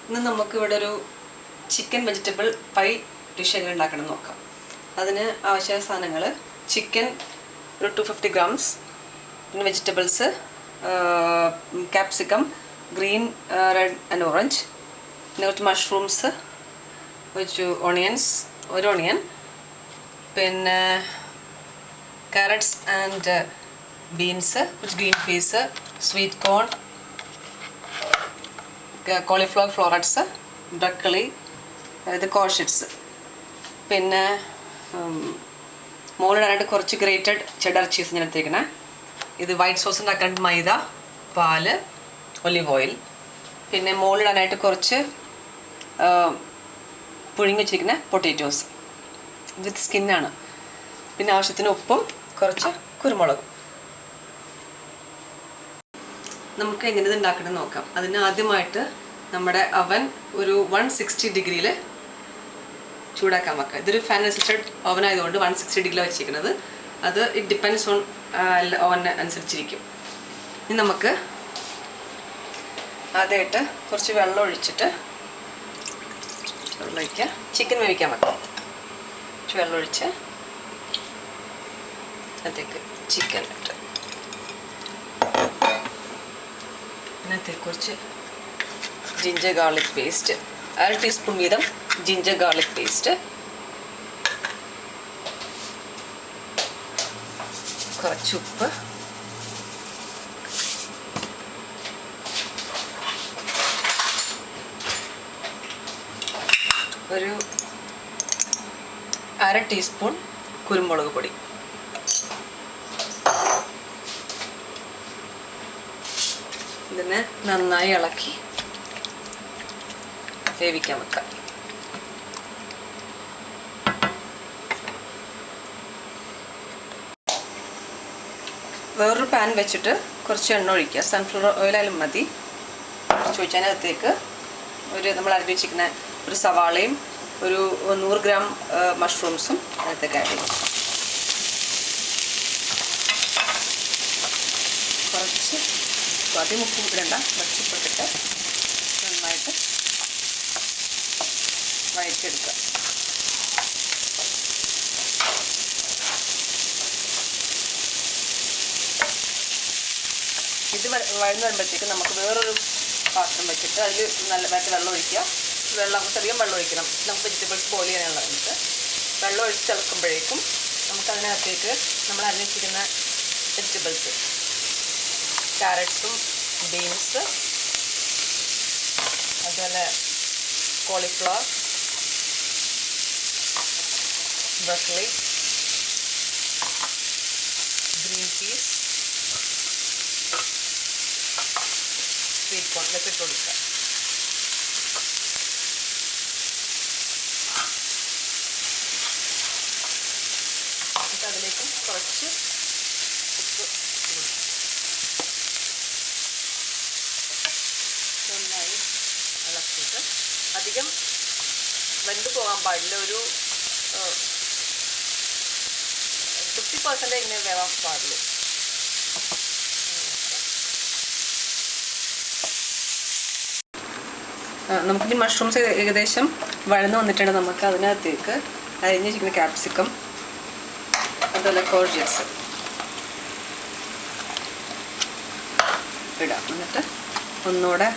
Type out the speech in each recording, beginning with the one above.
ഇന്ന് നമുക്ക് ഇവിടെ ഒരു ചിക്കൻ വെജിറ്റബിൾ പൈ ഡിഷ് എങ്ങനെ ഉണ്ടാക്കണം നോക്കാം. അതിന് ആവശ്യ സാധനങ്ങൾ ചിക്കൻ ഒരു 250 grams, പിന്നെ vegetables capsicum green, red and orange, പിന്നെ കുറച്ച് മഷ്റൂംസ്, കുറച്ച് ഓണിയൻസ്, ഒരു ഓണിയൻ, പിന്നെ കാരറ്റ്സ് ആൻഡ് ബീൻസ്, കുറച്ച് green peas, sweet corn, cauliflower florets, broccoli, ഇത് കോർഷറ്റ്സ്, പിന്നെ മുകളിലിടാനായിട്ട് കുറച്ച് ഗ്രേറ്റഡ് ചെഡർ ചീസ് ഞാൻ എടുത്തേക്കണേ. ഇത് വൈറ്റ് സോസ് ഉണ്ടാക്കാൻ മൈദ, പാല്, ഒലിവ് ഓയിൽ, പിന്നെ മുകളിലിടാനായിട്ട് കുറച്ച് പുഴുങ്ങി വെച്ചിരിക്കുന്ന പൊട്ടാറ്റോസ് വിത്ത് സ്കിന്നാണ്, പിന്നെ ആവശ്യത്തിന് ഉപ്പും കുറച്ച് കുരുമുളകും. നമുക്ക് എങ്ങനെ ഇത് ഉണ്ടാക്കണം നോക്കാം. അതിന് ആദ്യമായിട്ട് നമ്മുടെ അവൻ ഒരു 160 ഡിഗ്രിയിൽ ചൂടാക്കാൻ വെക്കാം. ഇതൊരു ഫാൻ അസിസ്റ്റഡ് ഓവൻ ആയതുകൊണ്ട് 160 ഡിഗ്രിയിലാണ് വെച്ചിരിക്കുന്നത്. അത് ഇറ്റ് ഡിപ്പെൻഡ്സ് ഓൺ ഓവൻ അനുസരിച്ചിരിക്കും. ഇനി നമുക്ക് ആദ്യമായിട്ട് കുറച്ച് വെള്ളം ഒഴിച്ചിട്ട് ചിക്കൻ വേവിക്കാൻ വെക്കാം. കുറച്ച് വെള്ളം ഒഴിച്ച് അതിലേക്ക് ചിക്കൻ ഇട്ട് അതിനകത്തേക്ക് കുറച്ച് ജിഞ്ചർ ഗാർലിക് പേസ്റ്റ്, 1/2 ടീസ്പൂൺ വീതം ജിഞ്ചർ ഗാർലിക് പേസ്റ്റ്, കുറച്ച് ഉപ്പ്, ഒരു 1/2 ടീസ്പൂൺ കുരുമുളക് പൊടി, ഇതിനെ നന്നായി ഇളക്കി വേവിക്കാൻ വെക്കാം. വേറൊരു പാൻ വെച്ചിട്ട് കുറച്ച് എണ്ണ ഒഴിക്കുക. സൺഫ്ലവർ ഓയിലായാലും മതി. കുറച്ച് ഒഴിച്ചതിനകത്തേക്ക് നമ്മൾ അരിഞ്ഞ് വെച്ചിരിക്കുന്ന ഒരു സവാളയും ഒരു 100 ഗ്രാം മഷ്റൂംസും അതിനകത്തേക്ക് ആഡ് ചെയ്യും. കുറച്ച് അധികം ഉപ്പ് ഇടണ്ട, കുറച്ച് ഉപ്പിട്ടിട്ട് നന്നായിട്ട് വഴറ്റിയെടുക്കുക. ഇത് വഴന്ന് വരുമ്പോഴത്തേക്ക് നമുക്ക് വേറൊരു പാത്രം വെച്ചിട്ട് അതിൽ നല്ല വെള്ളം ഒഴിക്കുക. കുറച്ചധികം വെള്ളം ഒഴിക്കണം. നമുക്ക് വെജിറ്റബിൾസ് ബോയിൽ ചെയ്യാനുള്ള വേണ്ടിയിട്ട് വെള്ളം ഒഴിച്ച് തിളക്കുമ്പോഴേക്കും നമുക്കതിനകത്തേക്ക് നമ്മൾ അരിഞ്ഞിരിക്കുന്ന വെജിറ്റബിൾസ്, ക്യാരറ്റ്സും ബീൻസ്, അതുപോലെ cauliflower, broccoli, green peas, sweet corn ഇതൊക്കെ ഇട്ട് കൊടുക്കുക. എന്നിട്ട് അതിലേക്കും കുറച്ച് ഉപ്പ് നന്നായി ഇളക്കിയിട്ട് അധികം വെന്ത് പോകാൻ പാടില്ല. ഒരു 50% ഇങ്ങനെ വേവാൻ പാടുള്ളൂ. നമുക്കിനി മഷ്റൂംസ് ഏകദേശം വഴന്ന് വന്നിട്ടുണ്ട്. നമുക്ക് അതിനകത്തേക്ക് അരിഞ്ഞ് വെച്ചിരിക്കുന്ന ക്യാപ്സിക്കം, അതുപോലെ കോർജിയസ് ഇടാം. എന്നിട്ട് ഒന്നുകൂടെ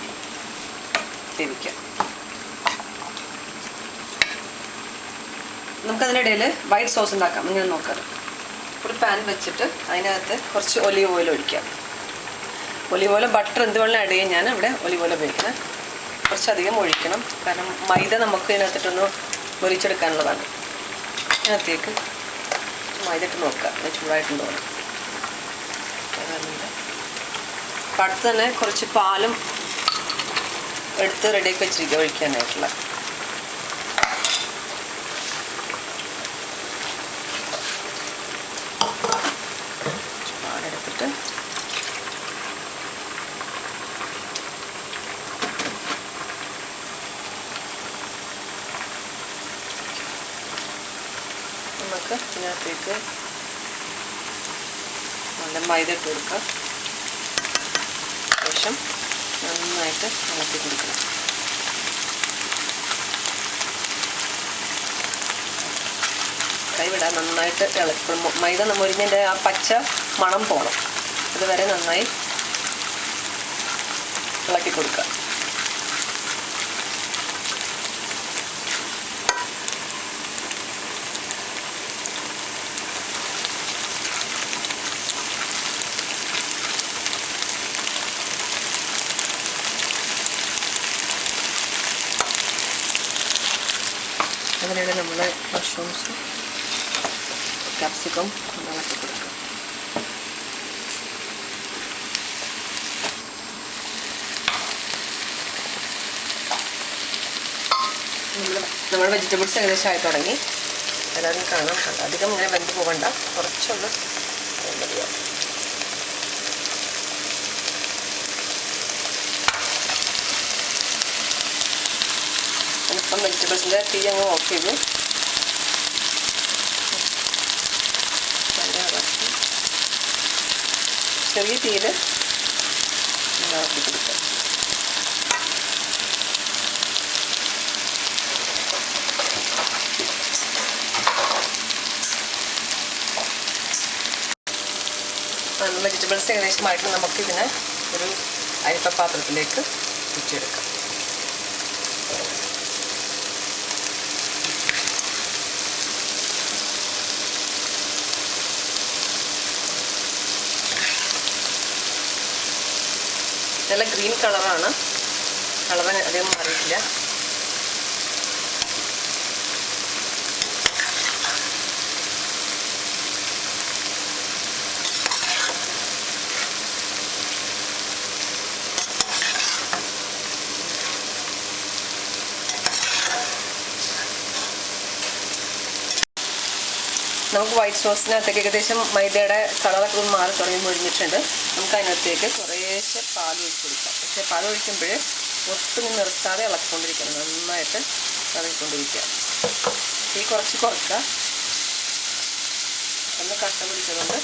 വേവിക്കാം. നമുക്കതിനിടയിൽ വൈറ്റ് സോസ് ഉണ്ടാക്കാം. ഇങ്ങനെ നോക്കാം. ഒരു പാൻ വെച്ചിട്ട് അതിനകത്ത് കുറച്ച് ഒലിവ് ഓയിൽ ഒഴിക്കാം. ഒലിവ് ഓയിൽ, ബട്ടർ എന്ത് വേണമെങ്കിലും ആഡ് ചെയ്യാൻ. ഞാൻ ഇവിടെ ഒലിവ് ഓയിൽ ഉപയോഗിക്കുന്നത്. കുറച്ചധികം ഒഴിക്കണം, കാരണം മൈദ നമുക്ക് ഇതിനകത്തിട്ടൊന്ന് മുരിച്ചെടുക്കാനുള്ളതാണ്. അതിനകത്തേക്ക് മൈദ ഇട്ട് നോക്കുക ചൂടായിട്ടുണ്ടോ. അപ്പം അടുത്ത് തന്നെ കുറച്ച് പാലും എടുത്ത് റെഡിയാക്കി വെച്ചിരിക്കുക ഒഴിക്കാനായിട്ടുള്ള. പാലെടുത്തിട്ട് നമുക്ക് ഇതിനകത്തേക്ക് നല്ല മൈദ ഇട്ട് കൊടുക്കുക. ശേഷം നന്നായിട്ട് ഇളക്കി കൊടുക്കണം. കൈവിടാൻ നന്നായിട്ട് ഇളക്കണം. മൈദ മുരിഞ്ഞതിൻ്റെ ആ പച്ച മണം പോകണം, അതുവരെ നന്നായി ഇളക്കി കൊടുക്കുക. അതിനിടെ നമ്മൾ മഷ്റൂംസും ക്യാപ്സിക്കം ഇളക്കി കൊടുക്കുക. നമ്മൾ വെജിറ്റബിൾസ് ഏകദേശം ആയി തുടങ്ങി. എല്ലാവരും കാണാം, അധികം ഇങ്ങനെ വെന്ത് പോകണ്ട, കുറച്ചൊന്ന് മതിയാവും. ഇപ്പം വെജിറ്റബിൾസിൻ്റെ തീ അങ്ങ് ഓഫ് ചെയ്തു. ചെറിയ തീയിൽ ഇളക്കി കൊടുക്കുക. വെജിറ്റബിൾസ് ഏകദേശമായിട്ട് നമുക്കിതിനെ ഒരു അരിപ്പപാത്രത്തിലേക്ക് ഊറ്റിയെടുക്കാം. നല്ല ഗ്രീൻ കളറാണ്, കളർ അധികം മാറിയിട്ടില്ല. നമുക്ക് വൈറ്റ് സോസിനകത്തേക്ക് ഏകദേശം മൈദയുടെ കളറൊക്കെ ഒന്ന് മാറി തുടങ്ങി മുഴിഞ്ഞിട്ടുണ്ട്. നമുക്ക് അതിനകത്തേക്ക് കുറേശ്ശെ പാൽ ഒഴിച്ച് കൊടുക്കാം. പക്ഷേ പാൽ ഒഴിക്കുമ്പോൾ ഒട്ടും നിർത്താതെ ഇളക്കിക്കൊണ്ടിരിക്കണം, നന്നായിട്ട് ഇളക്കിക്കൊണ്ടിരിക്കുക. തീ കുറച്ച് കുറക്കുക, ഒന്ന് കട്ട പിടിക്കുന്നുണ്ട്.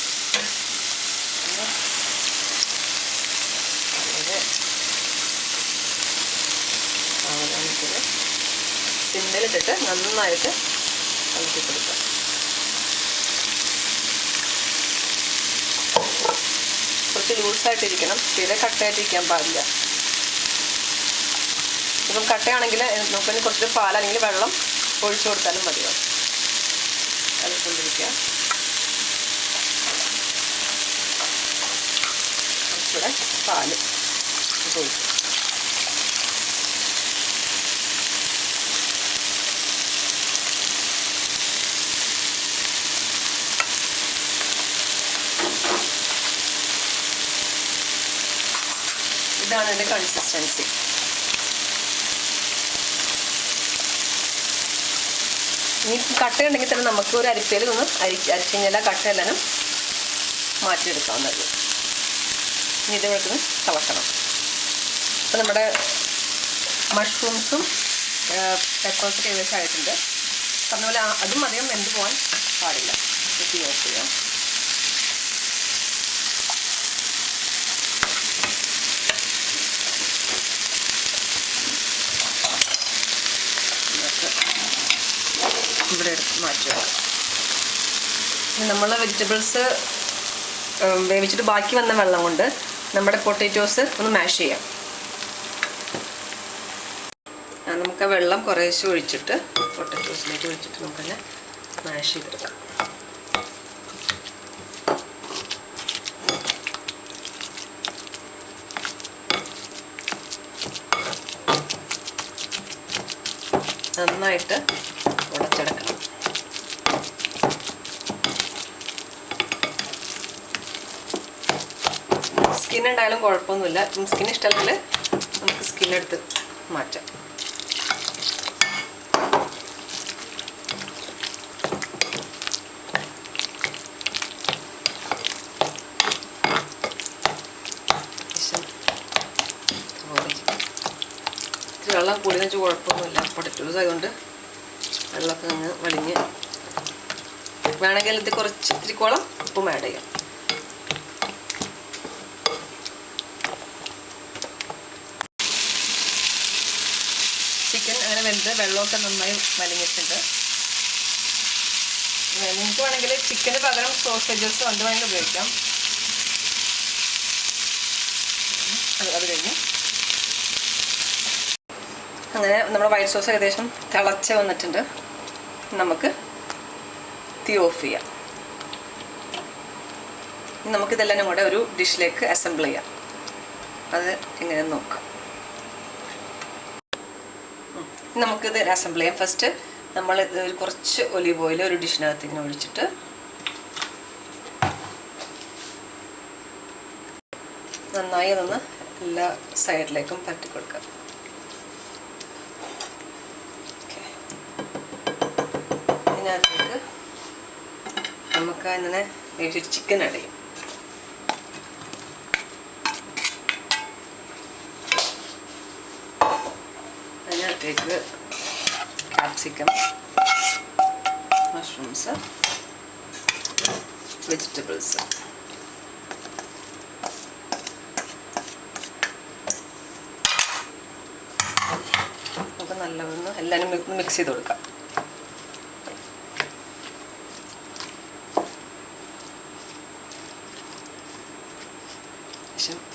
സിമ്മിലിട്ടിട്ട് നന്നായിട്ട് ഇളക്കി കൊടുക്കുക. കുറച്ച് ലൂസായിട്ടിരിക്കണം, തീരെ കട്ടയായിട്ടിരിക്കാൻ പാടില്ല. ഇപ്പം കട്ടയാണെങ്കിൽ നമുക്കതിന് കുറച്ച് പാൽ അല്ലെങ്കിൽ വെള്ളം ഒഴിച്ചു കൊടുത്താലും മതിയാവും. കളിക്കൊണ്ടിരിക്കുക. കുറച്ചുകൂടെ പാല് ഒഴിക്കും. ഇതാണ് എൻ്റെ കൺസിസ്റ്റൻസി. ഇനി കട്ടയുണ്ടെങ്കിൽ തന്നെ നമുക്ക് ഒരു അരിപ്പയിൽ ഒന്ന് അരിച്ചു കഴിഞ്ഞാൽ കട്ടയെല്ലാം മാറ്റിയെടുക്കാവുന്നത്. ഇനി ഇത് വെക്കുന്ന തിളക്കണം. അപ്പോൾ നമ്മുടെ മഷ്റൂംസും പെപ്പേഴ്സൊക്കെ ഏകദേശം ആയിട്ടുണ്ട്. പറഞ്ഞ പോലെ അതും അധികം വെന്ത് പോകാൻ പാടില്ല. തീ ഓഫ് ചെയ്യാം. ഇവിടെ എടുത്ത് മാറ്റുക. നമ്മൾ വെജിറ്റബിൾസ് വേവിച്ചിട്ട് ബാക്കി വന്ന വെള്ളം കൊണ്ട് നമ്മുടെ പൊട്ടാറ്റോസ് ഒന്ന് മാഷ് ചെയ്യാം. നമുക്ക് ആ വെള്ളം കുറേശ്ശെ ഒഴിച്ചിട്ട് പൊട്ടാറ്റോസിലേക്ക് ഒഴിച്ചിട്ട് നമുക്കന്നെ മാഷ് ചെയ്തെടുക്കാം. നന്നായിട്ട് ഉടച്ചെടുക്കണം. സ്കിൻ ഉണ്ടായാലും കുഴപ്പമൊന്നുമില്ല. സ്കിൻ ഇഷ്ടമല്ലെങ്കിൽ നമുക്ക് സ്കിന്നെടുത്ത് മാറ്റാം. ഇത്തിരി വെള്ളം കൂടിയെന്ന് വെച്ചാൽ കുഴപ്പമൊന്നുമില്ല. പൊട്ടറ്റോസ് ആയതുകൊണ്ട് വെള്ളമൊക്കെ അങ്ങ് വലിഞ്ഞ് വേണമെങ്കിൽ ഇത് കുറച്ച് ഇത്തിരിക്കോളം ഉപ്പും ആഡ് ചെയ്യാം. ചിക്കൻ അങ്ങനെ വെന്ത് വെള്ളമൊക്കെ നന്നായി വലിഞ്ഞിട്ടുണ്ട്. നിങ്ങൾക്ക് വേണമെങ്കിൽ ചിക്കന് പകരം സോസേജസ് എന്ത് വേണമെങ്കിൽ ഉപയോഗിക്കാം. അത് കഴിഞ്ഞ് അങ്ങനെ നമ്മുടെ വൈറ്റ് സോസ് ഏകദേശം തിളച്ച് വന്നിട്ടുണ്ട്. നമുക്ക് തീ ഓഫ് ചെയ്യാം. നമുക്കിതെല്ലാം കൂടെ ഒരു ഡിഷിലേക്ക് അസംബിൾ ചെയ്യാം. അത് എങ്ങനെയെന്ന് നോക്കാം. നമുക്കിത് അസംബിൾ ചെയ്യാം. ഫസ്റ്റ് നമ്മൾ ഒരു കുറച്ച് ഒലിവ് ഓയിൽ ഒരു ഡിഷിനകത്ത് ഇങ്ങനെ ഒഴിച്ചിട്ട് നന്നായി അതൊന്ന് എല്ലാ സൈഡിലേക്കും പരട്ടി കൊടുക്കാം. ഇതിനകത്തേക്ക് നമുക്ക് അങ്ങനെ ചിക്കൻ ആഡ് ചെയ്യും. അതിനകത്തേക്ക് ക്യാപ്സിക്കം, മഷ്റൂംസ്, വെജിറ്റബിൾസ്, നമുക്ക് നല്ലതൊന്ന് എല്ലാവരും മിക്സ് ചെയ്ത് കൊടുക്കാം.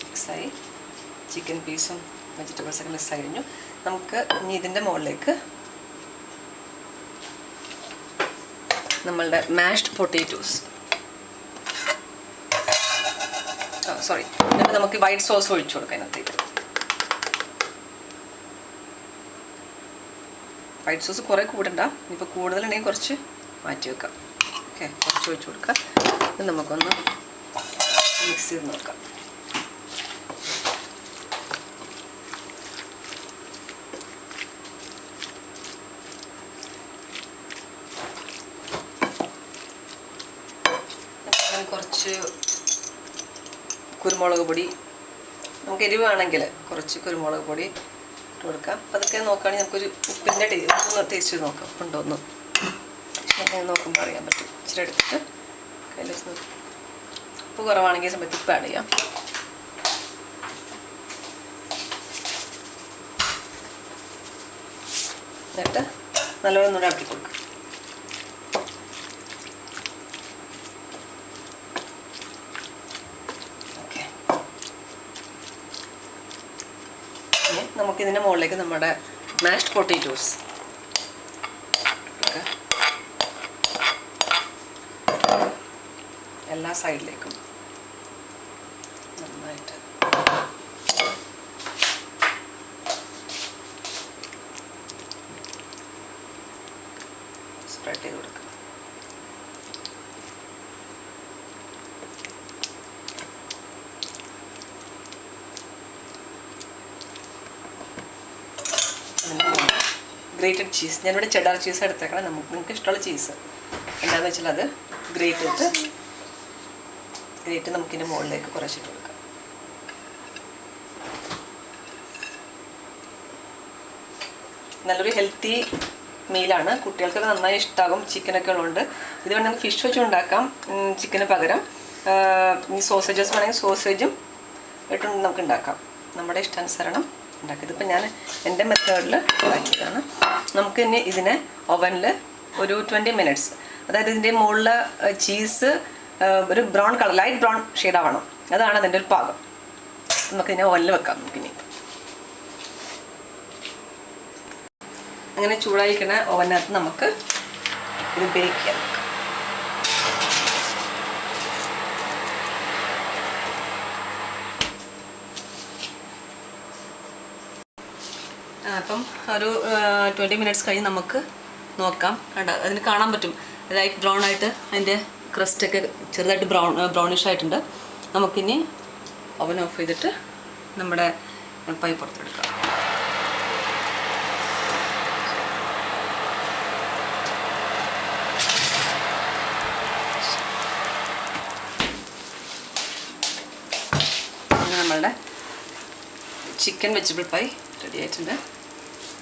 മിക്സായി ചിക്കൻ പീസും വെജിറ്റബിൾസൊക്കെ മിക്സായി കഴിഞ്ഞു. നമുക്ക് ഇനി ഇതിൻ്റെ മുകളിലേക്ക് നമ്മളുടെ മാഷ്ഡ് പൊട്ടേറ്റോസ്, സോറി, എന്നിട്ട് നമുക്ക് വൈറ്റ് സോസ് ഒഴിച്ചു കൊടുക്കാം. അതിനകത്തേക്ക് വൈറ്റ് സോസ് കുറേ കൂടണ്ട, ഇപ്പോൾ കൂടുതലുണ്ടെങ്കിൽ കുറച്ച് മാറ്റി വെക്കാം. ഓക്കെ, കുറച്ച് ഒഴിച്ചു കൊടുക്കാം. ഇത് നമുക്കൊന്ന് മിക്സ് ചെയ്ത് നോക്കാം. കുറച്ച് കുരുമുളക് പൊടി, നമുക്ക് എരിവാണെങ്കിൽ കുറച്ച് കുരുമുളക് പൊടി ഇട്ട് കൊടുക്കാം. അതൊക്കെ നോക്കുകയാണെങ്കിൽ നമുക്കൊരു ഉപ്പിൻ്റെ ടേസ്റ്റ് ചെയ്ത് നോക്കാം. ഉണ്ടോന്ന് നോക്കുമ്പോൾ അറിയാൻ പറ്റും. ഇച്ചിരി എടുത്തിട്ട് കയ്യിൽ വെച്ച് നോക്കാം. ഉപ്പ് കുറവാണെങ്കിൽ സമയത്ത് ഉപ്പ് ആഡ് ചെയ്യാം. എന്നിട്ട് നല്ലോണം ഒന്നുകൂടെ ഇളക്കി കൊടുക്കാം. നമുക്കിതിൻ്റെ മുകളിലേക്ക് നമ്മുടെ മാഷ്ഡ് പൊട്ടേറ്റോസ് എല്ലാ സൈഡിലേക്കും നന്നായിട്ട് സ്പ്രെഡ് ചെയ്ത് കൊടുക്കുക. ഗ്രേറ്റഡ് ചീസ്, ഞാനിവിടെ ചെഡാർ ചീസ് എടുത്തേക്കണം. നിങ്ങൾക്ക് ഇഷ്ടമുള്ള ചീസ് എന്താണെന്ന് വെച്ചാൽ അത് ഗ്രേറ്റ് നമുക്കിതിൻ്റെ മുകളിലേക്ക് കുറച്ചിട്ട് കൊടുക്കാം. നല്ലൊരു ഹെൽത്തി മീലാണ്. കുട്ടികൾക്കൊക്കെ നന്നായി ഇഷ്ടമാകും. ചിക്കനൊക്കെ ഉള്ളതുകൊണ്ട് ഇത് വേണമെങ്കിൽ നമുക്ക് ഫിഷ് വെച്ച് ഉണ്ടാക്കാം. ചിക്കന് പകരം ഈ സോസേജസ് വേണമെങ്കിൽ സോസേജും ഇട്ട് നമുക്ക് ഉണ്ടാക്കാം. നമ്മുടെ ഇഷ്ടാനുസരണം ഉണ്ടാക്കിയത്. ഇപ്പം ഞാൻ എൻ്റെ മെത്തേഡിൽ ഉണ്ടാക്കിയതാണ്. നമുക്ക് ഇനി ഇതിനെ ഓവനിൽ ഒരു 20 minutes, അതായത് ഇതിൻ്റെ മുകളിൽ ചീസ് ഒരു ബ്രൗൺ കളർ, ലൈറ്റ് ബ്രൗൺ ഷെയ്ഡാവണം. അതാണ് അതിൻ്റെ ഒരു പാകം. നമുക്കിതിനെ ഓവനിൽ വെക്കാം. നമുക്കിനി അങ്ങനെ ചൂടായിരിക്കുന്ന ഓവനകത്ത് നമുക്ക് ഇത് ബേക്ക് ചെയ്യാം. അപ്പം ഒരു 20 minutes കഴിഞ്ഞ് നമുക്ക് നോക്കാം. കണ്ട അതിന് കാണാൻ പറ്റും ലൈറ്റ് ബ്രൗൺ ആയിട്ട് അതിൻ്റെ ക്രസ്റ്റൊക്കെ ചെറുതായിട്ട് ബ്രൗണിഷ് ആയിട്ടുണ്ട്. നമുക്കിനി ഓവൻ ഓഫ് ചെയ്തിട്ട് നമ്മുടെ പൈ പുറത്തെടുക്കാം. നമ്മളുടെ ചിക്കൻ വെജിറ്റബിൾ പൈ റെഡി ആയിട്ടുണ്ട്.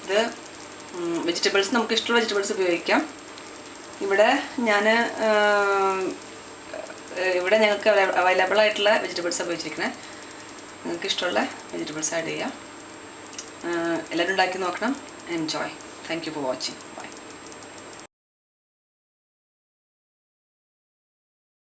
ഇത് വെജിറ്റബിൾസ് നമുക്ക് ഇഷ്ടമുള്ള വെജിറ്റബിൾസ് ഉപയോഗിക്കാം. ഇവിടെ ഞങ്ങൾക്ക് അവൈലബിൾ ആയിട്ടുള്ള വെജിറ്റബിൾസ് ഉപയോഗിച്ചിരിക്കണേ. നിങ്ങൾക്ക് ഇഷ്ടമുള്ള വെജിറ്റബിൾസ് ആഡ് ചെയ്യാം. എല്ലാവരും ഉണ്ടാക്കി നോക്കണം. Enjoy. Thank you for watching. By.